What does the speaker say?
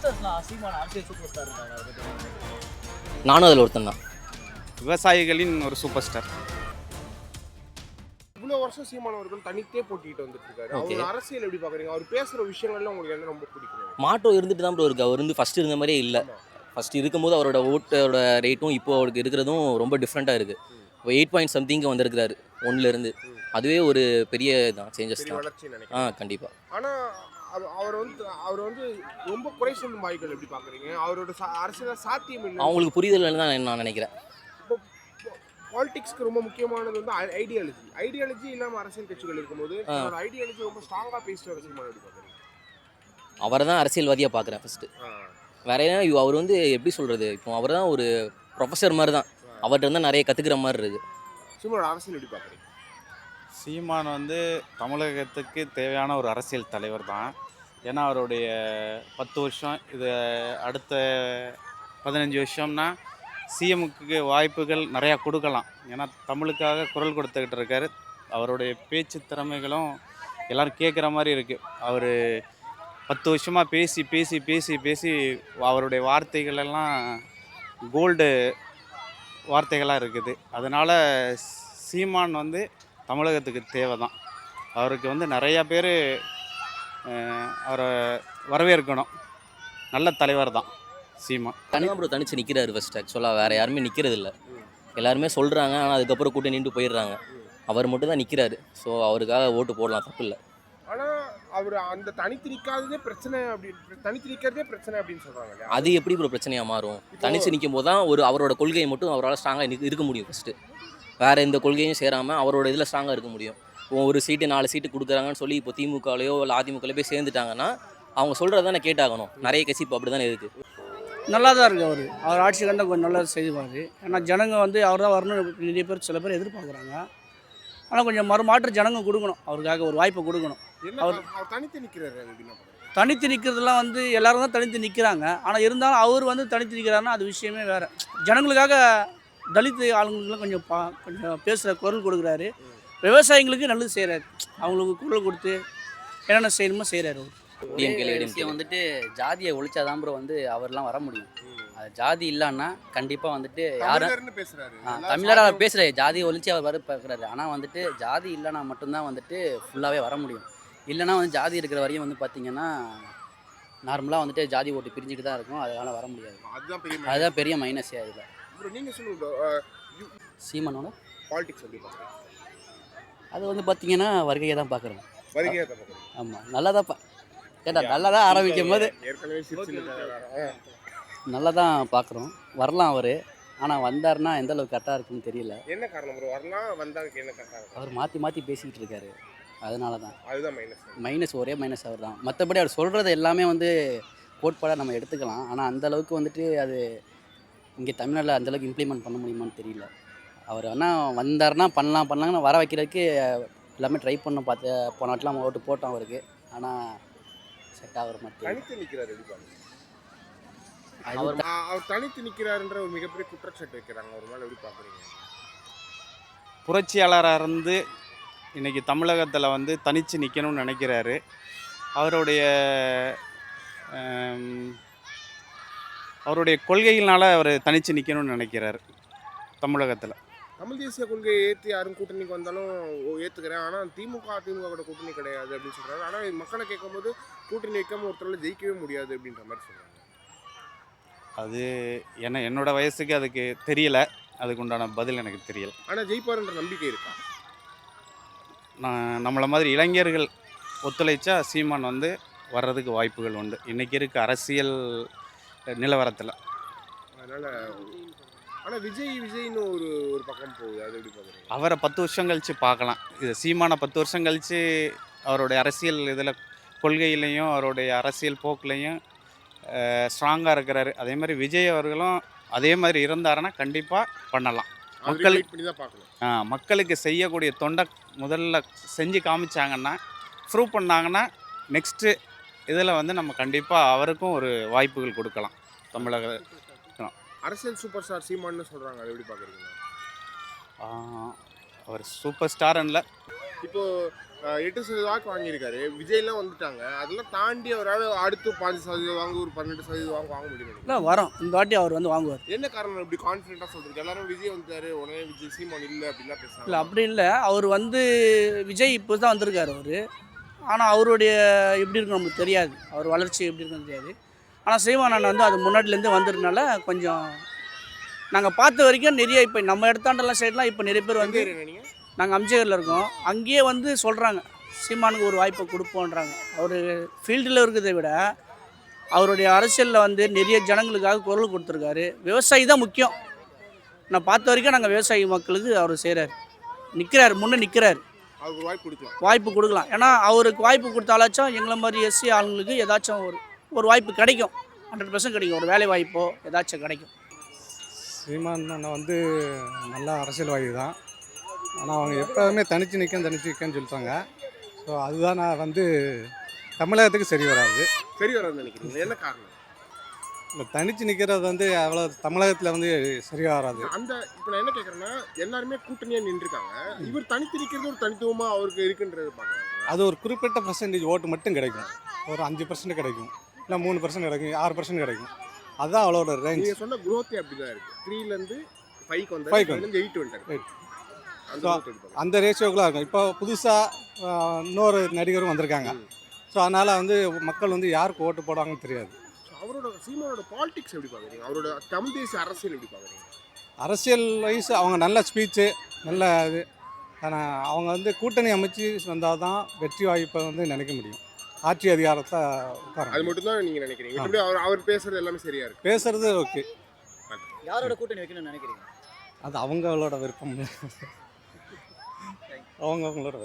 யங்ஸ்டர்ஸ்லாம் சீமான் அரசியல் super star நானும் அதில் ஒருத்தன் தான். விவசாயிகளின் ஒரு சூப்பர் ஸ்டார். இவ்வளோ வருஷம் சீமான் அவர்கள் தனித்தே போட்டிட்டு வந்துட்டு இருக்காரு. ஓகே. அவர் அரசியல் எப்படி பாக்குறீங்க? அவர் பேசுற விஷயங்கள்ல உங்களுக்கு என்ன ரொம்ப பிடிக்கும்? மாற்றம் இருந்துட்டு தான் ப்ரோ இருக்குது. அவர் வந்து ஃபஸ்ட்டு இருந்த மாதிரியே இல்லை. ஃபஸ்ட்டு இருக்கும்போது அவரோட ஓட்டோட ரேட்டும் இப்போ அவருக்கு இருக்கிறதும் ரொம்ப டிஃப்ரெண்ட்டாக இருக்குது. இப்போ 8 சம்திங்க்கு வந்திருக்கிறாரு 1லேருந்து. அதுவே ஒரு பெரிய தான் சேஞ்சஸ் பெரிய தான். வளர்ச்சி நினைக்கிறேன். கண்டிப்பாக. ஆனா அவர் வந்து ரொம்ப குறை சொல்லும் வாய்கள் எப்படி பாக்குறீங்க? அவரோட அரசியல் சாத்தியம் இல்லை. அவங்களுக்கு புரிதல் தான் நான் நினைக்கிறேன். இப்போ பாலிடிக்ஸ்க்கு ரொம்ப முக்கியமானது வந்து ஐடியாலஜி இல்லாம அரசியல் கட்சிகள் இருக்கும்போது அவரோட ஐடியாலஜி ரொம்ப ஸ்ட்ராங்கா பேசிட்டு வர சீமான் எப்படி பாக்குறீங்க? அவரை தான் அரசியல்வாதியாக பார்க்குறேன் ஃபஸ்ட்டு. வேற ஏன்னா அவர் வந்து எப்படி சொல்கிறது, இப்போ அவர் தான் ஒரு ப்ரொஃபஸர் மாதிரி தான். அவர்கிட்ட இருந்தால் நிறைய கற்றுக்கிற மாதிரி இருக்குது. சீமானோட அரசியல் எப்படி பாக்குறீங்க? சீமான் வந்து தமிழகத்துக்கு தேவையான ஒரு அரசியல் தலைவர் தான். ஏன்னா அவருடைய 10 வருஷம், இது அடுத்த 15 வருஷம்னா சிஎம்முக்கு வாய்ப்புகள் நிறையா கொடுக்கலாம். ஏன்னா தமிழுக்காக குரல் கொடுத்துக்கிட்டு இருக்காரு. அவருடைய பேச்சு திறமைகளும் எல்லோரும் கேட்குற மாதிரி இருக்குது. அவர் 10 வருஷமாக பேசி பேசி பேசி பேசி அவருடைய வார்த்தைகள் எல்லாம் கோல்டு வார்த்தைகளாக இருக்குது. அதனால் சீமான் வந்து தமிழகத்துக்கு தேவை தான். அவருக்கு வந்து நிறையா பேர் அவரை வரவேற்கணும். நல்ல தலைவர் தான் சீமான். தனியாக ப்ரோ தனிச்சு நிற்கிறாரு ஃபஸ்ட்டு. ஆக்சுவலாக வேறு யாருமே நிற்கிறது இல்லை. எல்லாருமே சொல்கிறாங்க, ஆனால் அதுக்கப்புறம் கூட்டி நின்று போயிடுறாங்க. அவர் மட்டும் தான் நிற்கிறாரு. ஸோ அவருக்காக ஓட்டு போடலாம், தப்பு இல்லை. ஆனால் அவர் அந்த தனித்து நிற்கிறதே பிரச்சனை அப்படின்னு சொல்கிறாங்க. அது எப்படி ப்ரோ பிரச்சனையாக மாறும்? தனிச்சு நிற்கும் போது தான் அவரோட கொள்கையை மட்டும் அவரால் ஸ்ட்ராங்காக இருக்க முடியும் ஃபஸ்ட்டு. வேறு எந்த கொள்கையும் சேராமல் அவரோட இதில் ஸ்ட்ராங்காக இருக்க முடியும். இப்போ ஒரு சீட்டு 4 சீட்டு கொடுக்குறாங்கன்னு சொல்லி இப்போ திமுகலையோ இல்லை அதிமுகலையோ போய் சேர்ந்துட்டாங்கன்னா அவங்க சொல்கிறத தானே கேட்டாகணும். நிறைய கட்சி இப்போ அப்படி தானே இருக்குது. நல்லா தான் இருக்குது. அவர் ஆட்சி கண்டால் கொஞ்சம் நல்லா செய்வார். ஏன்னா ஜனங்க வந்து அவர் தான் வரணும் நிறைய பேர் சில பேர் எதிர்பார்க்குறாங்க. ஆனால் கொஞ்சம் மறுமாற்று ஜனங்க கொடுக்கணும், அவருக்காக ஒரு வாய்ப்பை கொடுக்கணும். அவர் தனித்து நிற்கிறாரு. தனித்து நிற்கிறதுலாம் வந்து எல்லாரும் தான் தனித்து நிற்கிறாங்க. ஆனால் இருந்தாலும் அவர் வந்து தனித்து நிற்கிறாருன்னா அது விஷயமே வேறு. ஜனங்களுக்காக தலித் ஆளுங்களுக்குலாம் கொஞ்சம் பேசுகிற குரல் கொடுக்குறாரு. விவசாயிங்களுக்கு நல்லது செய்கிறாரு. அவங்களுக்கு குரல் கொடுத்து என்னென்ன செய்யணுமோ செய்கிறாரு. விஷயம் வந்துட்டு ஜாதியை ஒழிச்சாதான் ப்ரோ வந்து அவர்லாம் வர முடியும். அது ஜாதி இல்லைன்னா கண்டிப்பாக வந்துட்டு யாரும் தமிழராக அவர் பேசுகிறாரு. ஜாதியை ஒழிச்சு அவர் வர பார்க்குறாரு. ஆனால் வந்துட்டு ஜாதி இல்லைன்னா மட்டும்தான் வந்துட்டு ஃபுல்லாகவே வர முடியும். இல்லைனா வந்து ஜாதி இருக்கிற வரையும் வந்து பார்த்திங்கன்னா நார்மலாக வந்துட்டு ஜாதி ஓட்டு பிரிஞ்சுட்டு தான் இருக்கும். அதனால் வர முடியாது. அதுதான் பெரிய மைனஸே. அதில் நீங்கள் சொல்லுங்க, சீமானோட பாலிடிக்ஸ் எப்படி பார்க்குறீங்க? அது வந்து பார்த்திங்கன்னா வருகையை தான் பார்க்குறோம். ஆமாம், நல்லா தான் ஏட்டா நல்லா தான் ஆரம்பிக்கும் போது நல்லா தான் பார்க்குறோம். வரலாம் அவர். ஆனால் வந்தார்னா எந்த அளவுக்கு கரெக்டாக இருக்குன்னு தெரியல. என்ன காரணம் ப்ரோ? வரலாம், வந்தாருக்கு என்ன கரெக்டாக? அவர் மாற்றி பேசிக்கிட்டு இருக்காரு. அதனால தான் அதுதான் மைனஸ். ஒரே மைனஸ் அவர் தான். மற்றபடி அவர் சொல்கிறது எல்லாமே வந்து கோட்பாடாக நம்ம எடுத்துக்கலாம். ஆனால் அந்தளவுக்கு வந்துட்டு அது இங்கே தமிழ்நாட்டில் அந்தளவுக்கு இம்ப்ளிமெண்ட் பண்ண முடியுமான்னு தெரியல. அவர் ஆனால் வந்தார்னா பண்ணலாங்கன்னு வர வைக்கிறதுக்கு எல்லாமே ட்ரை பண்ணோம். போன வாட்டில் நம்ம ஓட்டு போட்டோம் அவருக்கு. ஆனால் செட் ஆகிற மாதிரி தனித்து நிற்கிறாரு. அவர் தனித்து நிற்கிறாருன்ற ஒரு மிகப்பெரிய குற்றச்சாட்டு வைக்கிறாங்க. ஒரு மேலே எப்படி பார்க்குறீங்க? புரட்சியாளராக இருந்து இன்றைக்கி தமிழகத்தில் வந்து தனித்து நிற்கணும்னு நினைக்கிறாரு. அவருடைய கொள்கையினால் அவர் தனித்து நிற்கணும்னு நினைக்கிறாரு. தமிழகத்தில் தமிழ் தேசிய கொள்கையை ஏற்றி யாரும் கூட்டணிக்கு வந்தாலும் ஏற்றுக்கிறேன். ஆனால் திமுக கூட கூட்டணி கிடையாது அப்படின்னு சொல்கிறாரு. ஆனால் மக்களை கேட்கும்போது கூட்டணி வைக்காமல் ஒருத்தரால் ஜெயிக்கவே முடியாது அப்படின்ற மாதிரி சொல்கிறாங்க. அது என்னோட வயசுக்கு அதுக்கு தெரியல. அதுக்கு உண்டான பதில் எனக்கு தெரியல. ஆனால் ஜெயிப்பாருன்ற நம்பிக்கை இருக்கா? நம்மளை மாதிரி இளைஞர்கள் ஒத்துழைச்சா சீமான் வந்து வர்றதுக்கு வாய்ப்புகள் உண்டு இன்றைக்கி இருக்க அரசியல் நிலவரத்தில். அதனால் ஆனால் விஜய்னு ஒரு பக்கம் போகுது. அது எப்படி பார்க்குறீங்க? அவரை 10 வருஷம் கழித்து பார்க்கலாம். இது சீமானை 10 வருஷம் கழித்து அவருடைய அரசியல் இதில் கொள்கையிலையும் அவருடைய அரசியல் போக்குலையும் ஸ்ட்ராங்காக இருக்கிறாரு. அதே மாதிரி விஜய் அவர்களும் அதே மாதிரி இருந்தாருன்னா கண்டிப்பாக பண்ணலாம். மக்களுக்கு செய்யக்கூடிய தொண்டை முதல்ல செஞ்சு காமிச்சாங்கன்னா, ப்ரூவ் பண்ணாங்கன்னா, நெக்ஸ்ட்டு இதில் வந்து நம்ம கண்டிப்பாக அவருக்கும் ஒரு வாய்ப்புகள் கொடுக்கலாம். தமிழக அரசியல் சூப்பர் ஸ்டார் சீமான்னு சொல்கிறாங்க. அது எப்படி பார்க்குறீங்க? அவர் சூப்பர் ஸ்டார்ன்னு இல்லை. இப்போது 8% வாக்கு வாங்கியிருக்காரு. விஜய்லாம் வந்துட்டாங்க. அதெல்லாம் தாண்டி அவரால் அடுத்து 5% வாங்க, ஒரு 12% வாங்க முடியும். இல்லை வரோம், இந்த வாட்டி அவர் வந்து வாங்குவார். என்ன காரணம் இப்படி கான்ஃபிடென்ட்டாக சொல்றீங்க? எல்லாரும் விஜய் வந்துட்டாரு, உடனே விஜய் சீமான் இல்லை அப்படிலாம் பேசுறாங்க. இல்லை அப்படி இல்லை, அவர் வந்து விஜய் இப்போ தான் வந்திருக்காரு அவர். ஆனால் அவருடைய எப்படி இருக்குன்னு நமக்கு தெரியாது, அவர் வளர்ச்சி எப்படி இருக்குன்னு தெரியாது. ஆனால் சீமான் அண்ணன் வந்து அது முன்னாடிலேருந்து வந்ததுனால கொஞ்சம் நாங்கள் பார்த்த வரைக்கும் நிறைய இப்போ நம்ம இடத்தாண்டெல்லாம் சைட்லாம் இப்போ நிறைய பேர் வந்து நீங்கள் நாங்கள் அம்ஜகரில் இருக்கோம், அங்கேயே வந்து சொல்கிறாங்க சீமானுக்கு ஒரு வாய்ப்பை கொடுப்போன்றாங்க. அவர் ஃபீல்டில் இருக்கிறதை விட அவருடைய அரசியலில் வந்து நிறைய ஜனங்களுக்காக குரல் கொடுத்துருக்காரு. விவசாயி தான் முக்கியம். நான் பார்த்த வரைக்கும் நாங்கள் விவசாயி மக்களுக்கு அவர் செய்கிறார், நிற்கிறார், முன்னே நிற்கிறார். அவருக்கு வாய்ப்பு கொடுக்கலாம். ஏன்னா அவருக்கு வாய்ப்பு கொடுத்தாலாச்சும் எங்களை மாதிரி எஸ்சி ஆளுங்களுக்கு ஏதாச்சும் ஒரு வாய்ப்பு கிடைக்கும், 100% கிடைக்கும், ஒரு வேலை வாய்ப்போ ஏதாச்சும் கிடைக்கும். சீமான் அண்ணன் வந்து நல்ல அரசியல்வாதி தான். ஆனால் அவங்க எப்போதுமே தனித்து நிற்கன்னு சொல்லிட்டாங்க. ஸோ அதுதான் நான் வந்து தமிழகத்துக்கு சரி வராதுன்னு நினைக்கிறீங்க. என்ன காரணம்? இந்த தனித்து நிற்கிறது வந்து அவ்வளோ தமிழகத்தில் வந்து சரியாக வராது. அந்த இப்போ நான் என்ன கேட்குறேன்னா, எல்லாருமே கூட்டணியாக நின்றுருக்காங்க. இவர் தனித்து நிற்கிறது ஒரு தனித்துவமாக அவருக்கு இருக்குன்றது பார்க்குறாங்க. அது ஒரு குறிப்பிட்ட பர்சன்டேஜ் ஓட்டு மட்டும் கிடைக்கும். ஒரு 5% கிடைக்கும், இல்லை 3% கிடைக்கும், 6% கிடைக்கும். அதுதான் அவ்வளோட ரேஞ்ச். நீங்கள் சொன்ன குரோத்தே அப்படி தான் இருக்குது. 3லேருந்து 5 வந்து 8 வந்துட்டார். அந்த ரேஷியோக்குலாம் இருக்கும். இப்போ புதுசாக இன்னொரு நடிகரும் வந்திருக்காங்க. ஸோ அதனால் வந்து மக்கள் வந்து யாருக்கு ஓட்டு போடுவாங்கன்னு தெரியாது. அவரோட சீமானோட பாலிடிக்ஸ் எப்படி பார்க்குறீங்க? அவரோட தமிழ் தேசிய அரசியல் எப்படி பார்க்குறீங்க? அரசியல் வைஸ் அவங்க நல்ல ஸ்பீச்சு, நல்ல இது. ஆனால் அவங்க வந்து கூட்டணி அமைச்சு வந்தால் தான் வெற்றி வாய்ப்பை வந்து நினைக்க முடியும். ஆட்சி அதிகாரத்தை அது மட்டும் தான் நீங்கள் நினைக்கிறீங்க? எப்படி அவர் பேசுறது எல்லாமே சரியா இருக்கு? பேசுறது ஓகே. யாரோட கூட்டணி வைக்கணும்னு நினைக்கிறீங்க? அது அவங்களோட விருப்பம், அவங்களோட